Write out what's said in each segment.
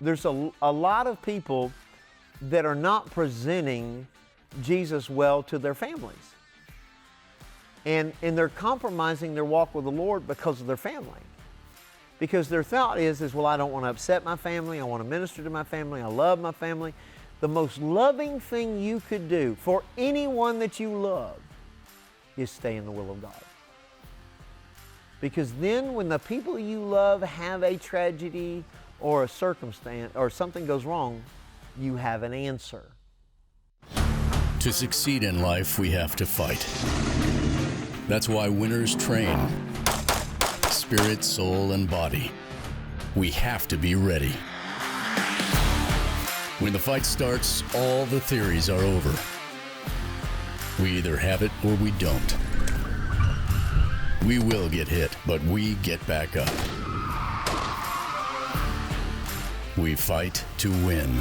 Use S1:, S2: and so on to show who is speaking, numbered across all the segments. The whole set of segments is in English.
S1: there's a lot of people that are not presenting Jesus well to their families. And they're compromising their walk with the Lord because of their family. Because their thought is, well, I don't want to upset my family. I want to minister to my family. I love my family. The most loving thing you could do for anyone that you love is stay in the will of God. Because then when the people you love have a tragedy or a circumstance or something goes wrong, you have an answer.
S2: To succeed in life, we have to fight. That's why winners train. Spirit, soul, and body. We have to be ready. When the fight starts, all the theories are over. We either have it or we don't. We will get hit, but we get back up. We fight to win.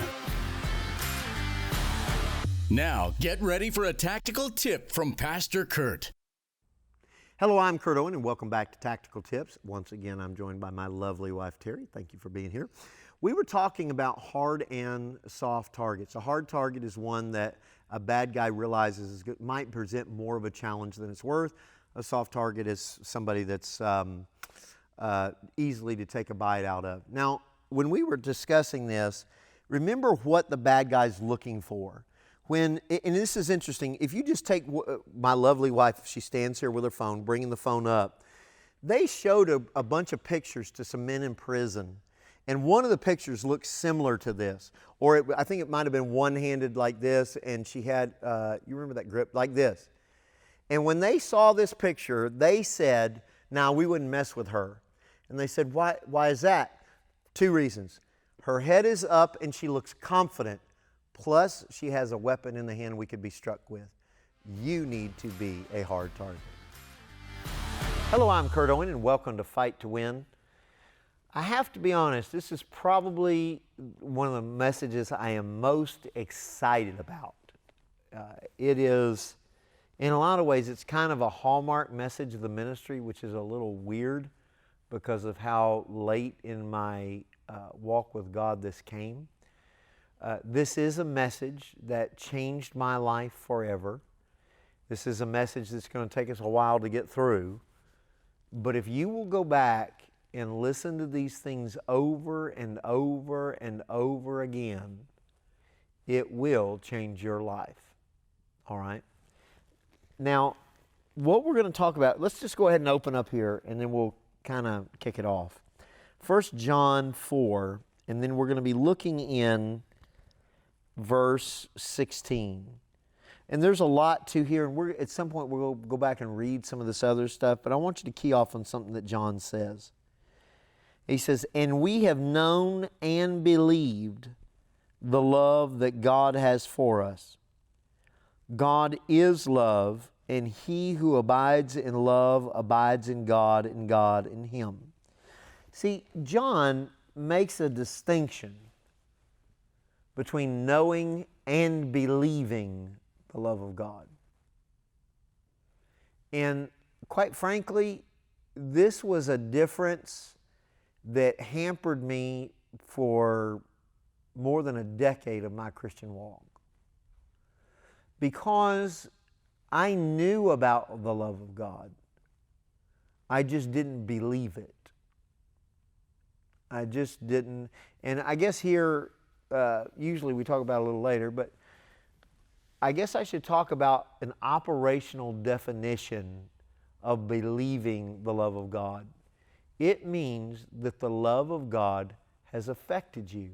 S2: Now, get ready for a tactical tip from Pastor Kurt.
S1: Hello, I'm Kurt Owen, and welcome back to Tactical Tips. Once again, I'm joined by my lovely wife, Terry. Thank you for being here. We were talking about hard and soft targets. A hard target is one that a bad guy realizes might present more of a challenge than it's worth. A soft target is somebody that's easily to take a bite out of. Now, when we were discussing this, remember what the bad guy's looking for. And this is interesting, if you just take my lovely wife, if she stands here with her phone, bringing the phone up, they showed a bunch of pictures to some men in prison. And one of the pictures looks similar to this. Or I think it might have been one-handed like this, and she had, you remember that grip, like this. And when they saw this picture, they said, now we wouldn't mess with her. And they said, why is that? Two reasons. Her head is up and she looks confident. Plus, she has a weapon in the hand we could be struck with. You need to be a hard target. Hello, I'm Kurt Owen, and welcome to Fight to Win. I have to be honest, this is probably one of the messages I am most excited about. It is, in a lot of ways, it's kind of a hallmark message of the ministry, which is a little weird because of how late in my walk with God this came. This is a message that changed my life forever. This is a message that's going to take us a while to get through. But if you will go back and listen to these things over and over and over again, it will change your life. All right? Now, what we're going to talk about, let's just go ahead and open up here and then we'll kind of kick it off. 1 John 4, and then we're going to be looking in verse 16. And there's a lot to here, and at some point we'll go back and read some of this other stuff, but I want you to key off on something that John says. He says, and we have known and believed the love that God has for us. God is love, and he who abides in love abides in God in him. See, John makes a distinction between knowing and believing the love of God. And quite frankly, this was a difference that hampered me for more than a decade of my Christian walk. Because I knew about the love of God, I just didn't believe it. I just didn't. And I guess here, usually we talk about it a little later, but I guess I should talk about an operational definition of believing the love of God. It means that the love of God has affected you.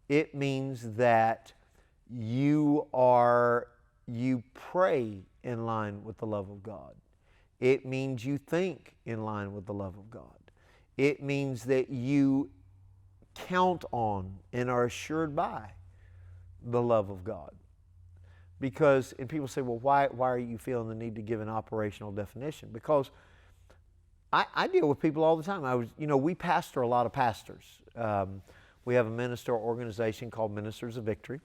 S1: It means that you pray in line with the love of God. It means you think in line with the love of God. It means that you count on and are assured by the love of God. Because, and people say, well, why are you feeling the need to give an operational definition? Because I deal with people all the time. We pastor a lot of pastors. We have a minister organization called Ministers of Victory.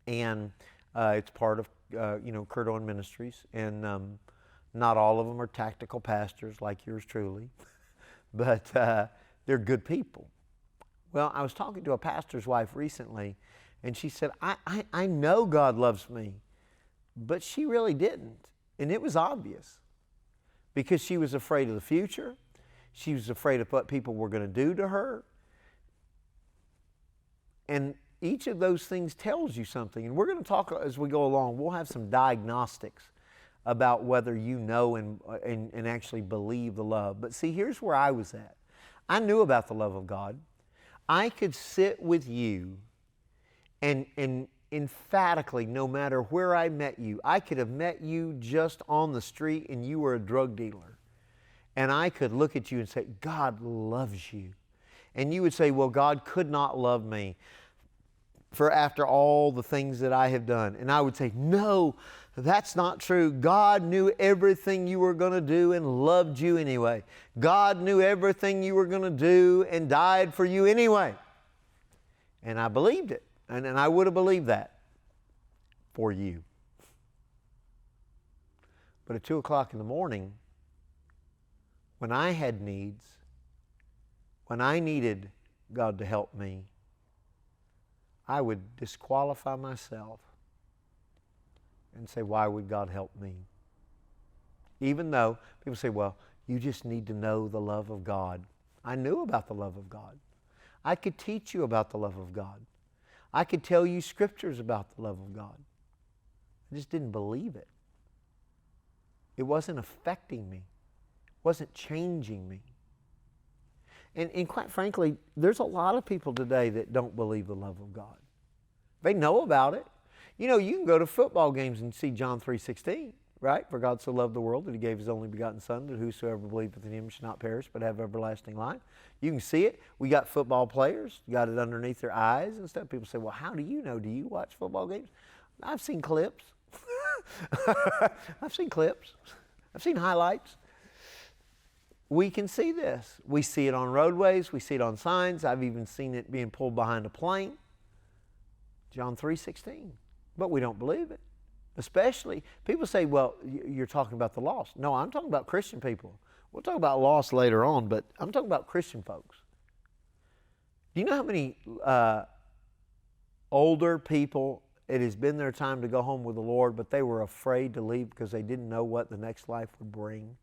S1: And it's part of, Kurt Owen Ministries. And not all of them are tactical pastors like yours truly. But they're good people. Well, I was talking to a pastor's wife recently, and she said, I know God loves me, but she really didn't. And it was obvious because she was afraid of the future. She was afraid of what people were going to do to her. And each of those things tells you something. And we're going to talk as we go along. We'll have some diagnostics about whether you know and actually believe the love. But see, here's where I was at. I knew about the love of God. I could sit with you and emphatically, no matter where I met you, I could have met you just on the street and you were a drug dealer. And I could look at you and say, God loves you. And you would say, well, God could not love me for after all the things that I have done. And I would say, no, that's not true. God knew everything you were going to do and loved you anyway. God knew everything you were going to do and died for you anyway. And I believed it. And I would have believed that for you. But at 2 o'clock in the morning, when I had needs, when I needed God to help me, I would disqualify myself and say, why would God help me? Even though people say, well, you just need to know the love of God. I knew about the love of God. I could teach you about the love of God. I could tell you scriptures about the love of God. I just didn't believe it. It wasn't affecting me. It wasn't changing me. And quite frankly, there's a lot of people today that don't believe the love of God. They know about it. You know, you can go to football games and see John 3:16, right? For God so loved the world that He gave His only begotten Son, that whosoever believeth in Him should not perish but have everlasting life. You can see it. We got football players, got it underneath their eyes and stuff. People say, well, how do you know? Do you watch football games? I've seen clips. I've seen clips. I've seen highlights. We can see this. We see it on roadways. We see it on signs. I've even seen it being pulled behind a plane. John 3:16. But we don't believe it. Especially, people say, well, you're talking about the lost. No, I'm talking about Christian people. We'll talk about lost later on, but I'm talking about Christian folks. Do you know how many older people, it has been their time to go home with the Lord, but they were afraid to leave because they didn't know what the next life would bring?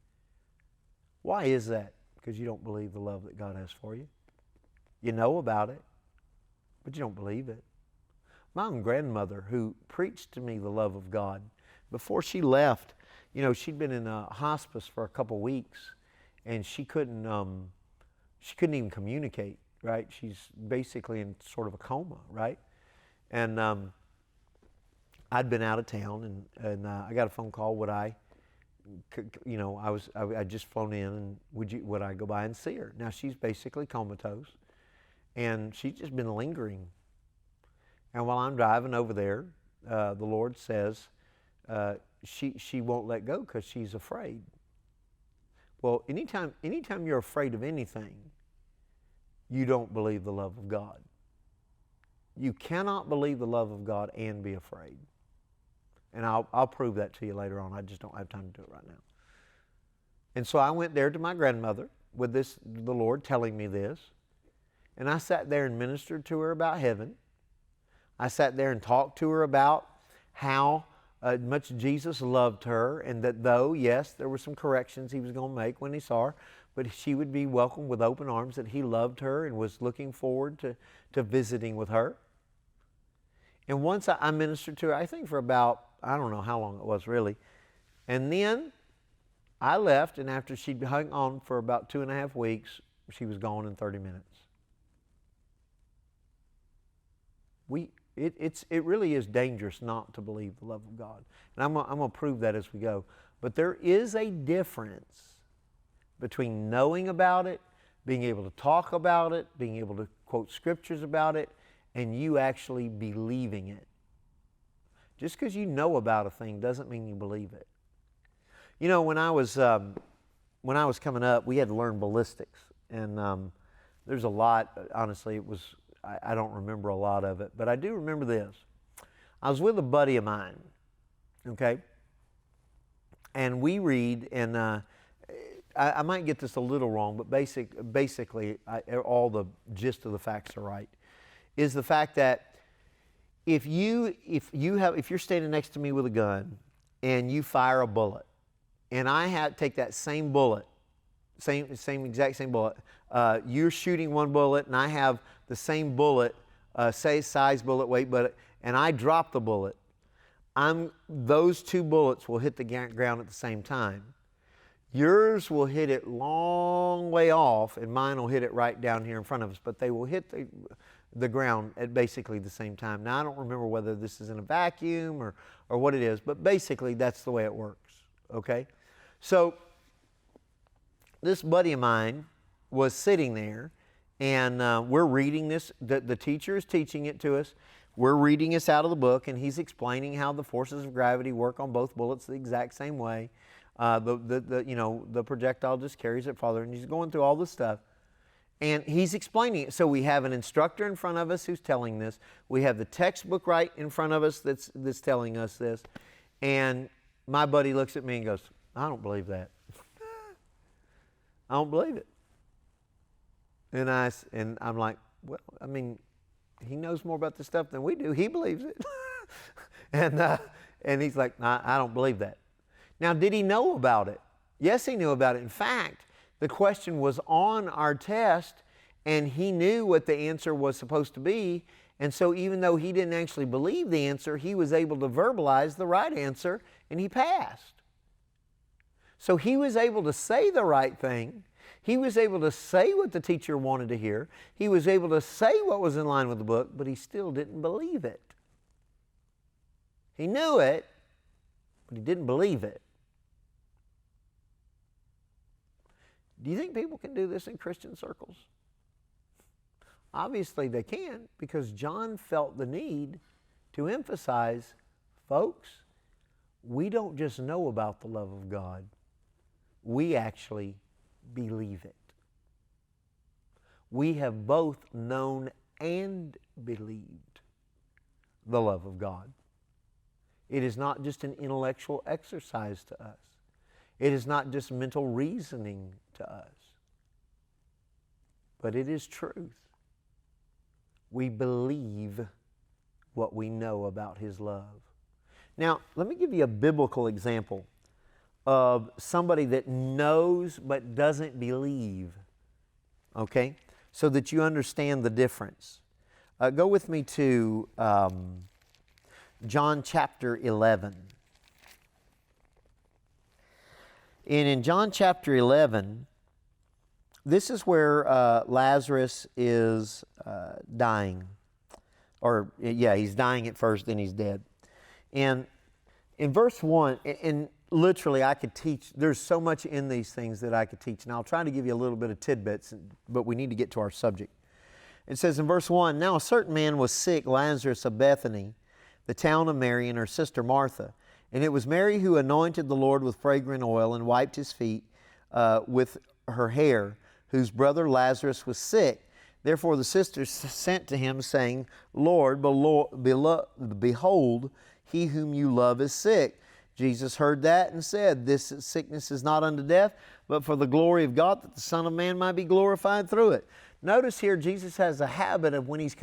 S1: Why is that? Because you don't believe the love that God has for you. You know about it, but you don't believe it. My own grandmother, who preached to me the love of God, before she left, you know, she'd been in a hospice for a couple weeks, and she couldn't even communicate, right? She's basically in sort of a coma, right? And I'd been out of town, and I got a phone call. Would I, you know, I'd just flown in, and would I go by and see her? Now she's basically comatose, and she's just been lingering. And while I'm driving over there, the Lord says she won't let go because she's afraid. Well, anytime you're afraid of anything, you don't believe the love of God. You cannot believe the love of God and be afraid. And I'll prove that to you later on. I just don't have time to do it right now. And so I went there to my grandmother with the Lord telling me this. And I sat there and ministered to her about heaven. I sat there and talked to her about how much Jesus loved her, and that though, yes, there were some corrections He was going to make when He saw her, but she would be welcomed with open arms, that He loved her and was looking forward to visiting with her. And once I ministered to her, I think for about, I don't know how long it was really, and then I left, and after she'd hung on for about 2.5 weeks, she was gone in 30 minutes. It really is dangerous not to believe the love of God. And I'm going to prove that as we go. But there is a difference between knowing about it, being able to talk about it, being able to quote scriptures about it, and you actually believing it. Just because you know about a thing doesn't mean you believe it. You know, when I was coming up, we had to learn ballistics. And there's a lot, honestly, it was... I don't remember a lot of it, but I do remember this. I was with a buddy of mine, okay? And we read, and I might get this a little wrong, but basically, all the gist of the facts are right, is the fact that if you're standing next to me with a gun and you fire a bullet, and I take that same bullet, exact same bullet, you're shooting one bullet and I have the same bullet, say size, bullet weight, and I drop the bullet, those two bullets will hit the ground at the same time. Yours will hit it long way off, and mine will hit it right down here in front of us, but they will hit the ground at basically the same time. Now, I don't remember whether this is in a vacuum or what it is, but basically that's the way it works, okay? So this buddy of mine was sitting there, and we're reading this. The teacher is teaching it to us. We're reading this out of the book, and he's explaining how the forces of gravity work on both bullets the exact same way. The projectile just carries it farther, and he's going through all this stuff, and he's explaining it. So we have an instructor in front of us who's telling this. We have the textbook right in front of us that's telling us this, and my buddy looks at me and goes, "I don't believe that. I don't believe it." And I'm like, "Well, I mean, he knows more about this stuff than we do. He believes it." and he's like, "Nah, I don't believe that." Now, did he know about it? Yes, he knew about it. In fact, the question was on our test, and he knew what the answer was supposed to be. And so even though he didn't actually believe the answer, he was able to verbalize the right answer, and he passed. So he was able to say the right thing. He was able to say what the teacher wanted to hear. He was able to say what was in line with the book, but he still didn't believe it. He knew it, but he didn't believe it. Do you think people can do this in Christian circles? Obviously they can, because John felt the need to emphasize, folks, we don't just know about the love of God. We actually believe it. We have both known and believed the love of God. It is not just an intellectual exercise to us. It is not just mental reasoning to us, but it is truth. We believe what we know about His love. Now, let me give you a biblical example of somebody that knows but doesn't believe, okay? So that you understand the difference. Go with me to John chapter 11. And in John chapter 11, this is where Lazarus is dying. He's dying at first, then he's dead. And in verse 1, and literally I could teach, there's so much in these things that I could teach. And I'll try to give you a little bit of tidbits, but we need to get to our subject. It says in verse 1, "Now a certain man was sick, Lazarus of Bethany, the town of Mary and her sister Martha. And it was Mary who anointed the Lord with fragrant oil and wiped His feet with her hair, whose brother Lazarus was sick. Therefore the sisters sent to Him, saying, Lord, behold, he whom you love is sick. Jesus heard that and said, This sickness is not unto death, but for the glory of God, that the Son of Man might be glorified through it." Notice here, Jesus has a habit of when he's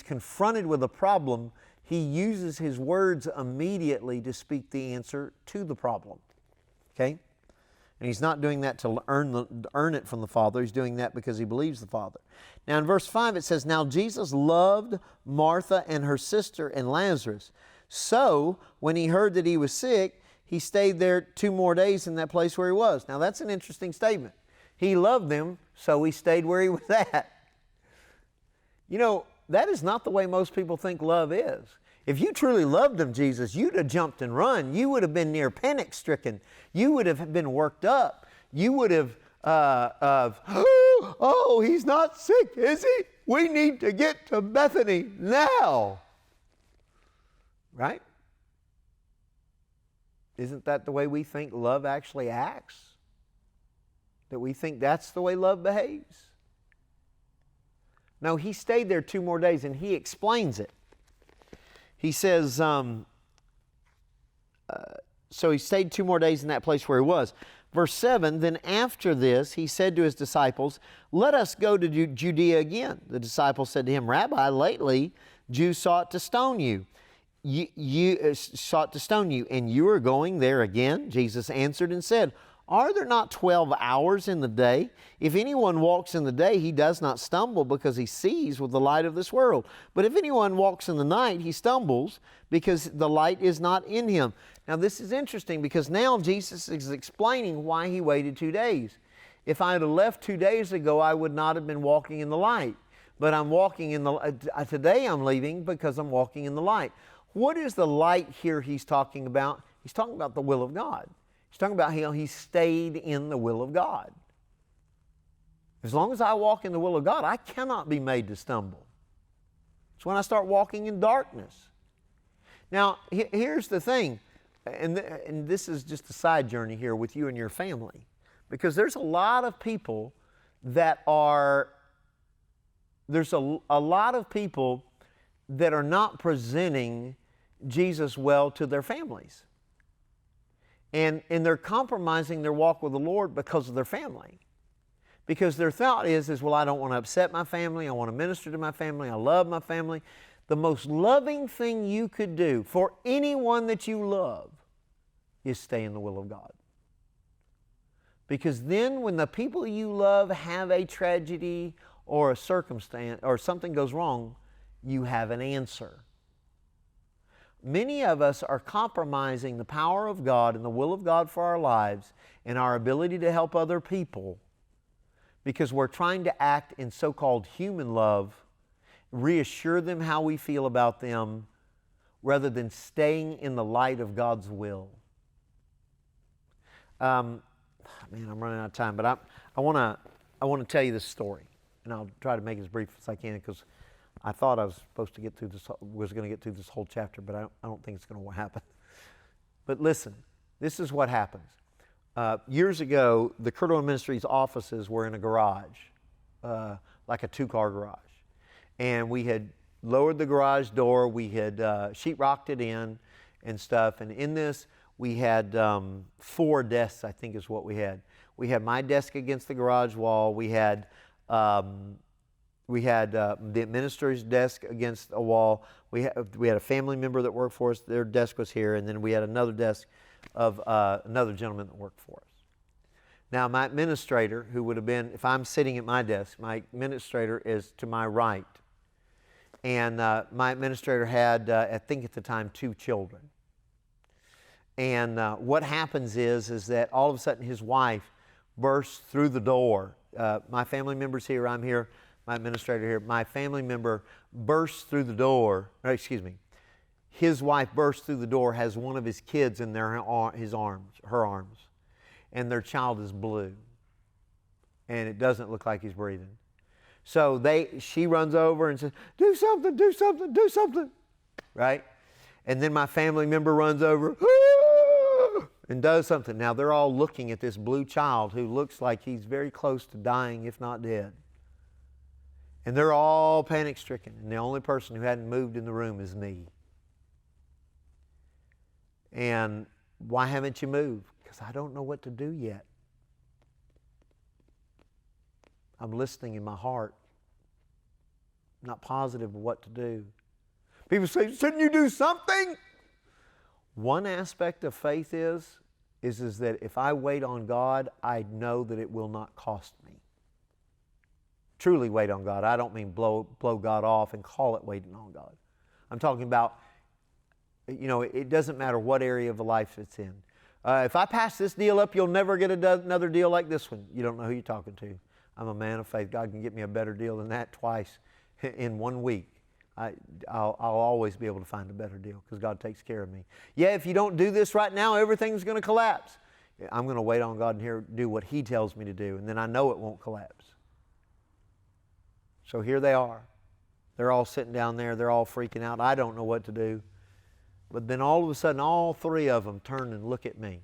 S1: confronted with a problem, He uses His words immediately to speak the answer to the problem. Okay? And He's not doing that to earn it from the Father. He's doing that because He believes the Father. Now in verse 5 it says, "Now Jesus loved Martha and her sister and Lazarus. So when He heard that he was sick, He stayed there 2 more days in that place where He was." Now that's an interesting statement. He loved them, so He stayed where He was at. You know, that is not the way most people think love is. If you truly loved Him, Jesus, you'd have jumped and run. You would have been near panic-stricken. You would have been worked up. You would have, oh, He's not sick, is He? We need to get to Bethany now. Right? Isn't that the way we think love actually acts? That we think that's the way love behaves? No, He stayed there 2 more days, and He explains it. He says, so He stayed 2 more days in that place where He was. Verse 7, then after this, he said to his disciples, let us go to Judea again. The disciples said to him, Rabbi, lately Jews sought to stone you. Sought to stone you, and you are going there again? Jesus answered and said, are there not 12 hours in the day? If anyone walks in the day, he does not stumble because he sees with the light of this world. But if anyone walks in the night, he stumbles because the light is not in him. Now this is interesting because now Jesus is explaining why he waited 2 days. If I had left 2 days ago, I would not have been walking in the light. But I'm walking in the today I'm leaving because I'm walking in the light. What is the light here he's talking about? He's talking about the will of God. He's talking about how he stayed in the will of God. As long as I walk in the will of God, I cannot be made to stumble. It's when I start walking in darkness. Now, here's the thing, and this is just a side journey here with you and your family, because there's a lot of people that are, there's a lot of people that are not presenting Jesus well to their families. And they're compromising their walk with the Lord because of their family. Because their thought is, well, I don't want to upset my family. I want to minister to my family. I love my family. The most loving thing you could do for anyone that you love is stay in the will of God. Because then when the people you love have a tragedy or a circumstance or something goes wrong, you have an answer. Many of us are compromising the power of God and the will of God for our lives and our ability to help other people because we're trying to act in so-called human love, reassure them how we feel about them, rather than staying in the light of God's will. Man, I'm running out of time, but I want to tell you this story, and I'll try to make it as brief as I can because I thought I was going to get through this whole chapter, but I don't think it's going to happen. But listen, this is what happens. Years ago, the Kurt Owen Ministries offices were in a garage, like a 2-car garage. And we had lowered the garage door, we had sheetrocked it in and stuff. And in this, we had 4 desks, I think is what we had. We had my desk against the garage wall. We had the administrator's desk against a wall. We had a family member that worked for us. Their desk was here. And then we had another desk of another gentleman that worked for us. Now, my administrator, who would have been, if I'm sitting at my desk, my administrator is to my right. And my administrator had, I think at the time, 2 children. And what happens is that all of a sudden his wife bursts through the door. My family member's here, I'm here, my administrator here. My family member bursts through the door, his wife bursts through the door, has one of his kids in her arms, and their child is blue. And it doesn't look like he's breathing. So she runs over and says, do something, do something, do something, right? And then my family member runs over and does something. Now they're all looking at this blue child who looks like he's very close to dying, if not dead. And they're all panic-stricken. And the only person who hadn't moved in the room is me. And why haven't you moved? Because I don't know what to do yet. I'm listening in my heart. I'm not positive of what to do. People say, shouldn't you do something? One aspect of faith is that if I wait on God, I know that it will not cost me. Truly wait on God. I don't mean blow God off and call it waiting on God. I'm talking about, it doesn't matter what area of life it's in. If I pass this deal up, you'll never get another deal like this one. You don't know who you're talking to. I'm a man of faith. God can get me a better deal than that twice in 1 week. I'll always be able to find a better deal because God takes care of me. Yeah, if you don't do this right now, everything's going to collapse. I'm going to wait on God and do what He tells me to do, and then I know it won't collapse. So here they are. They're all sitting down there. They're all freaking out. I don't know what to do. But then all of a sudden, all 3 of them turn and look at me.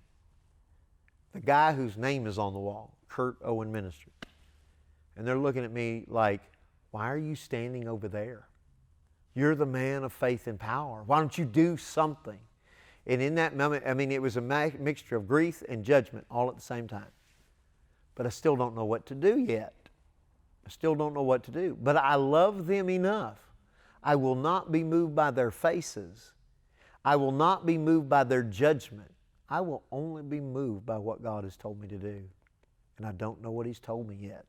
S1: The guy whose name is on the wall, Kurt Owen Ministry. And they're looking at me like, why are you standing over there? You're the man of faith and power. Why don't you do something? And in that moment, I mean, it was a mixture of grief and judgment all at the same time. But I still don't know what to do yet. I still don't know what to do. But I love them enough. I will not be moved by their faces. I will not be moved by their judgment. I will only be moved by what God has told me to do. And I don't know what He's told me yet.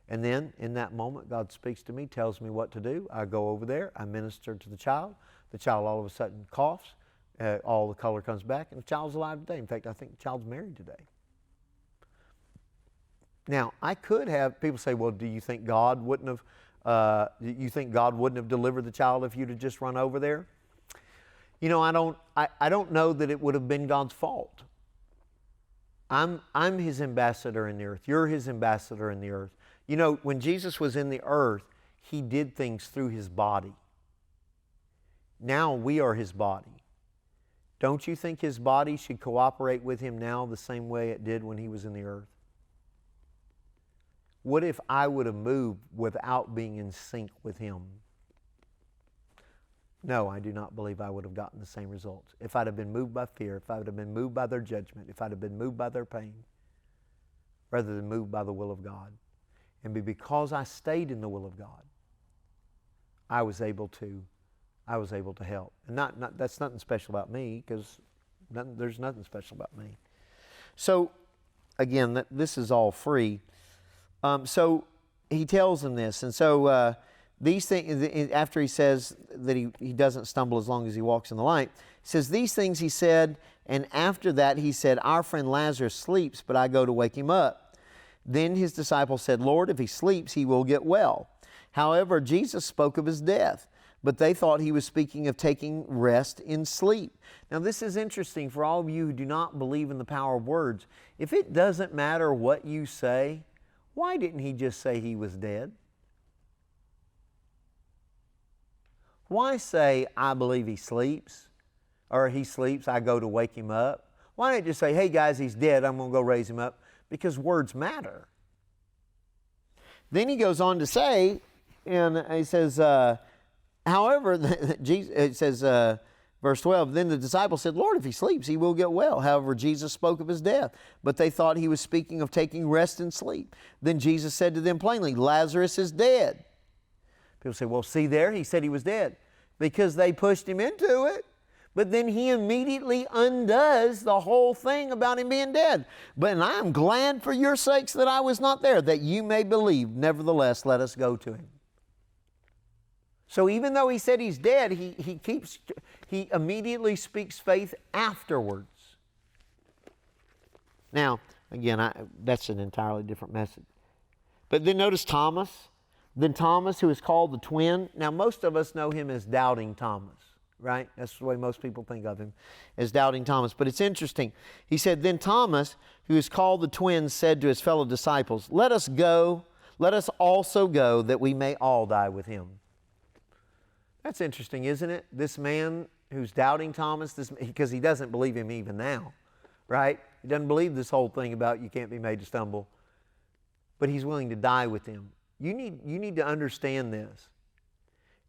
S1: And then, in that moment, God speaks to me, tells me what to do. I go over there, I minister to the child. The child all of a sudden coughs. All the color comes back, and the child's alive today. In fact, I think the child's married today. Now, I could have people say, "Well, do you think God wouldn't have? Delivered the child if you'd have just run over there?" You know, I don't know that it would have been God's fault. I'm His ambassador in the earth. You're His ambassador in the earth. You know, when Jesus was in the earth, He did things through His body. Now we are His body. Don't you think His body should cooperate with Him now the same way it did when He was in the earth? What if I would have moved without being in sync with Him? No, I do not believe I would have gotten the same results. If I'd have been moved by fear, if I would have been moved by their judgment, if I'd have been moved by their pain, rather than moved by the will of God. And because I stayed in the will of God, I was able to help. And that's nothing special about me, because there's nothing special about me. So, again, this is all free. So he tells them this. And so these things, after he says that he doesn't stumble as long as he walks in the light, he says, "These things he said, and after that he said, 'Our friend Lazarus sleeps, but I go to wake him up.' Then his disciples said, 'Lord, if he sleeps, he will get well.' However, Jesus spoke of his death, but they thought he was speaking of taking rest in sleep." Now, this is interesting for all of you who do not believe in the power of words. If it doesn't matter what you say, why didn't he just say he was dead? Why say, "I believe he sleeps," or "he sleeps, I go to wake him up"? Why not just say, "Hey guys, he's dead, I'm going to go raise him up"? Because words matter. Then he goes on to say, and he says, however, it says, verse 12, "Then the disciples said, 'Lord, if he sleeps, he will get well.' However, Jesus spoke of his death, but they thought he was speaking of taking rest and sleep. Then Jesus said to them plainly, 'Lazarus is dead.'" People say, "Well, see there, he said he was dead," because they pushed him into it. But then he immediately undoes the whole thing about him being dead. "But I am glad for your sakes that I was not there, that you may believe. Nevertheless, let us go to him." So even though he said he's dead, he immediately speaks faith afterwards. Now, again, that's an entirely different message. But then notice Thomas. Then Thomas, who is called the twin. Now, most of us know him as Doubting Thomas, right? That's the way most people think of him, as Doubting Thomas. But it's interesting. He said, "Then Thomas, who is called the twin, said to his fellow disciples, 'Let us go. Let us also go, that we may all die with him.'" That's interesting, isn't it? This man who's Doubting Thomas, because he doesn't believe him even now, right? He doesn't believe this whole thing about you can't be made to stumble. But he's willing to die with him. You need to understand this.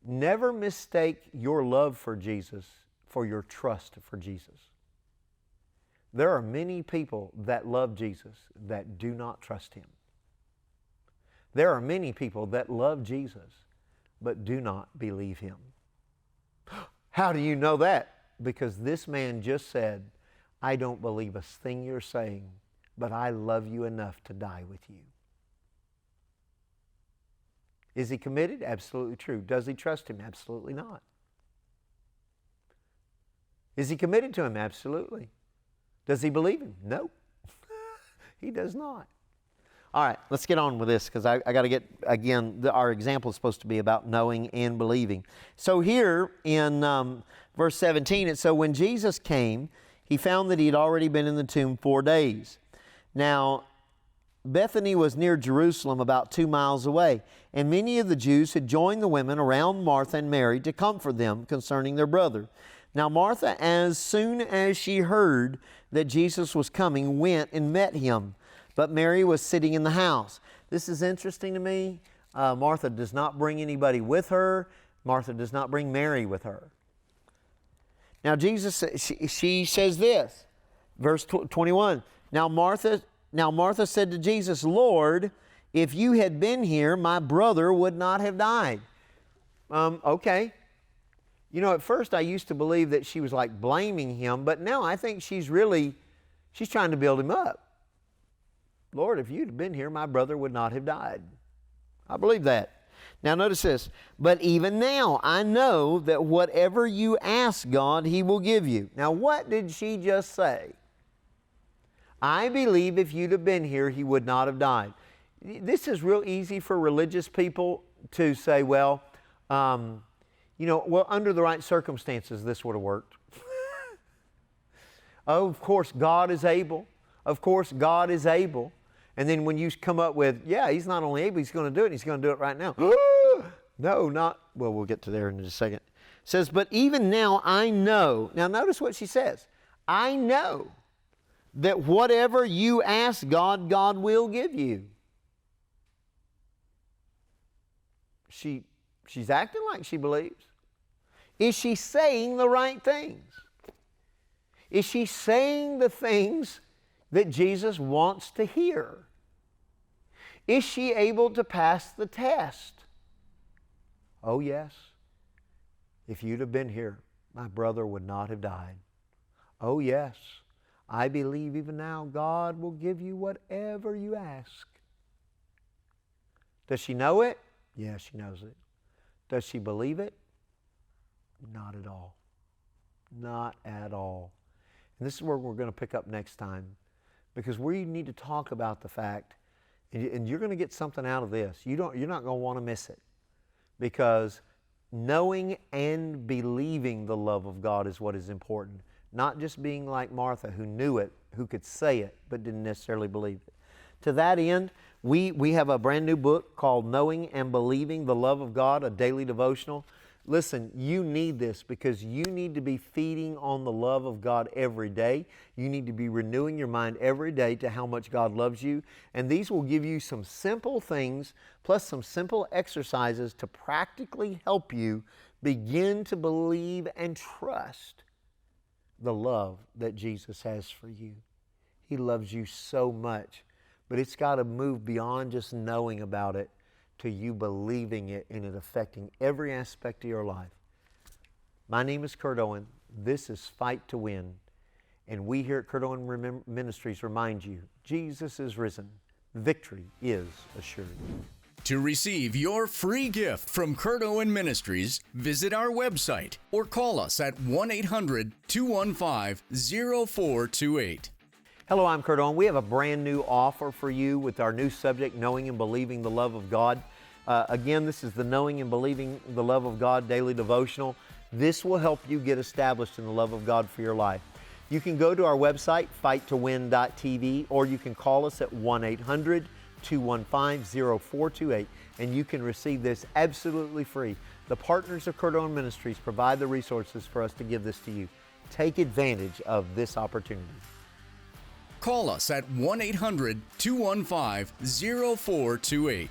S1: Never mistake your love for Jesus for your trust for Jesus. There are many people that love Jesus that do not trust Him. There are many people that love Jesus but do not believe Him. How do you know that? Because this man just said, "I don't believe a thing you're saying, but I love you enough to die with you." Is he committed? Absolutely true. Does he trust him? Absolutely not. Is he committed to him? Absolutely. Does he believe him? No. He does not. All right, let's get on with this, because I got to get, again, our example is supposed to be about knowing and believing. So here in verse 17, it's, "So when Jesus came, he found that he had already been in the tomb 4 days. Now, Bethany was near Jerusalem, about 2 miles away, and many of the Jews had joined the women around Martha and Mary to comfort them concerning their brother. Now Martha, as soon as she heard that Jesus was coming, went and met him, but Mary was sitting in the house." This is interesting to me. Martha does not bring anybody with her. Martha does not bring Mary with her. Now Jesus, she says this, verse 21. Now Martha said to Jesus, Lord, if you had been here, my brother would not have died. Okay. You know, at first I used to believe that she was like blaming him, but now I think she's trying to build him up. Lord, if you'd been here, my brother would not have died. I believe that. Now notice this. But even now I know that whatever you ask God, He will give you. Now what did she just say? I believe if you'd have been here, he would not have died. This is real easy for religious people to say, well, under the right circumstances, this would have worked. Oh, of course, God is able. Of course, God is able. And then when you come up with, yeah, He's not only able, He's going to do it, and He's going to do it right now. No, not, well, we'll get to there in just a second. It says, but even now I know. Now notice what she says. I know that whatever you ask God, God will give you. She's acting like she believes. Is she saying the right things? Is she saying the things that Jesus wants to hear? Is she able to pass the test? Oh yes. If you'd have been here, my brother would not have died. Oh yes. I believe even now God will give you whatever you ask. Does she know it? Yes, she knows it. Does she believe it? Not at all. Not at all. And this is where we're going to pick up next time, because we need to talk about the fact, and you're going to get something out of this. You're not going to want to miss it, because knowing and believing the love of God is what is important. Not just being like Martha, who knew it, who could say it, but didn't necessarily believe it. To that end, we have a brand new book called Knowing and Believing the Love of God, a daily devotional. Listen, you need this because you need to be feeding on the love of God every day. You need to be renewing your mind every day to how much God loves you. And these will give you some simple things, plus some simple exercises to practically help you begin to believe and trust the love that Jesus has for you. He loves you so much, but it's got to move beyond just knowing about it to you believing it and it affecting every aspect of your life. My name is Kurt Owen. This is Fight to Win. And we here at Kurt Owen Ministries remind you, Jesus is risen. Victory is assured.
S2: To receive your free gift from Kurt Owen Ministries, visit our website or call us at 1-800-215-0428.
S1: Hello, I'm Kurt Owen. We have a brand new offer for you with our new subject, Knowing and Believing the Love of God. Again, this is the Knowing and Believing the Love of God daily devotional. This will help you get established in the love of God for your life. You can go to our website, fighttowin.tv, or you can call us at 1-800-215-0428, and you can receive this absolutely free. The partners of Kurt Owen Ministries provide the resources for us to give this to you. Take advantage of this opportunity.
S2: Call us at 1-800-215-0428.